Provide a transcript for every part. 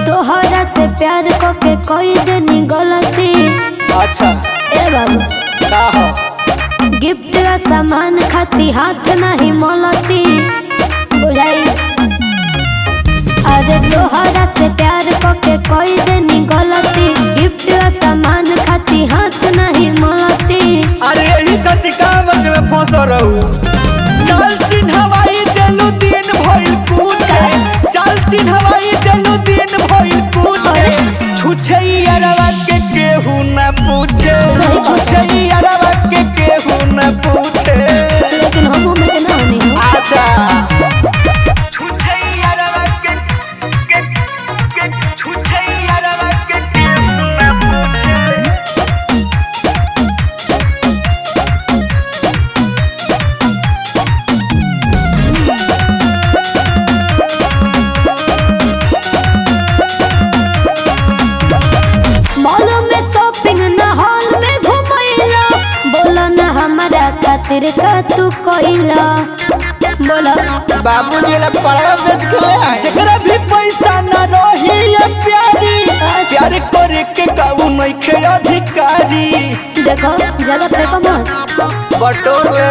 तोहरा से प्यार को के कोई देनी गलती। अच्छा ए बाबू का हो गिफ्ट का सामान खाती हाथ नहीं मोलती बुझाई। अरे तोहरा से प्यार को के कोई देनी गलती। गिफ्ट का सामान खाती हाथ नहीं मोलती। अरे यही कति कागज में फंस रहू। चल चिन्हवाई देलू दिन भइल पूछे। चल चिन्हवाई देलू दिन भइल पूछे। छुछे यारवा के केहू न पूछे। छुछे यारवा के केहू न पूछे। लेकिन हम में के ना नहीं हो। अच्छा मॉल में शॉपिंग न हॉल में घुमैला। बोला ना हमारा खातिर का तू कोइला। बोला बाबूजी ला पढ़ा बेच के ले आए। जकरा भी पैसा न रही ये प्यारी। प्यार करे के काऊ नहीं के अधिकारी। देखो ज्यादा फेंको मत। बटोर ले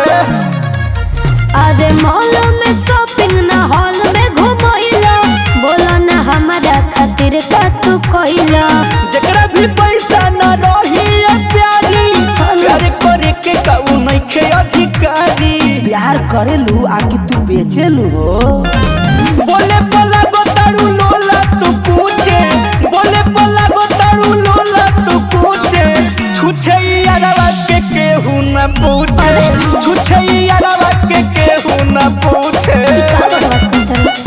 अरे मॉल में शॉपिंग न हॉल में घुमैला। बोला ना हमारा खातिर का तू कोइला। जकरा भी पैसा न रही ये प्यारी। प्यार करे के काऊ नहीं के अधिकारी। प्यार करेलू आकि तू बेचेलू हो। बोले बोला गोतारू लोला तू पूछे। बोले बोला गोतारू लोला तू पूछे। छुछे यारवा के केहू न पूछे। छुछे यारवा के केहू न पूछे। का बकवास करता है?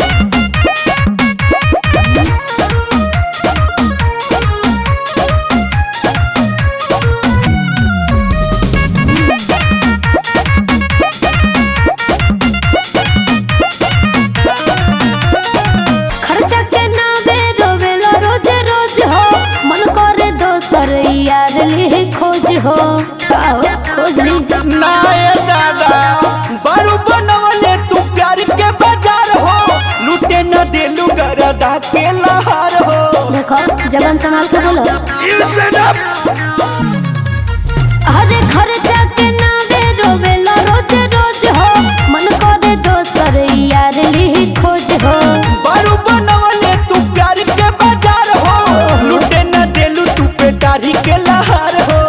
खर्चा के नामे रोवेला रोज रोज हो। मन करे दोसर यार ली खोज हो। का हो खोज ली। ना ये दादा बारू बनवले तू प्यार के बाजार हो। लूटे न देलू गरदा के लहार हो। देखो जबान संभाल के बोलो। अरे खर्चा के नामे रोवेला रोज रोज हो। मन करे दोसर यार ली खोज हो। बारू बनवले तू प्यार के बाजार हो। लूटे न देलू तू पेटारी के लहार हो।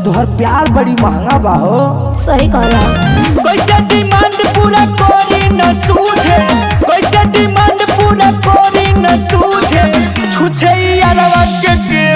तोहर प्यार बड़ी महंगा बा हो। सही कह रहा। कैसे डिमांड पूरा करी न सू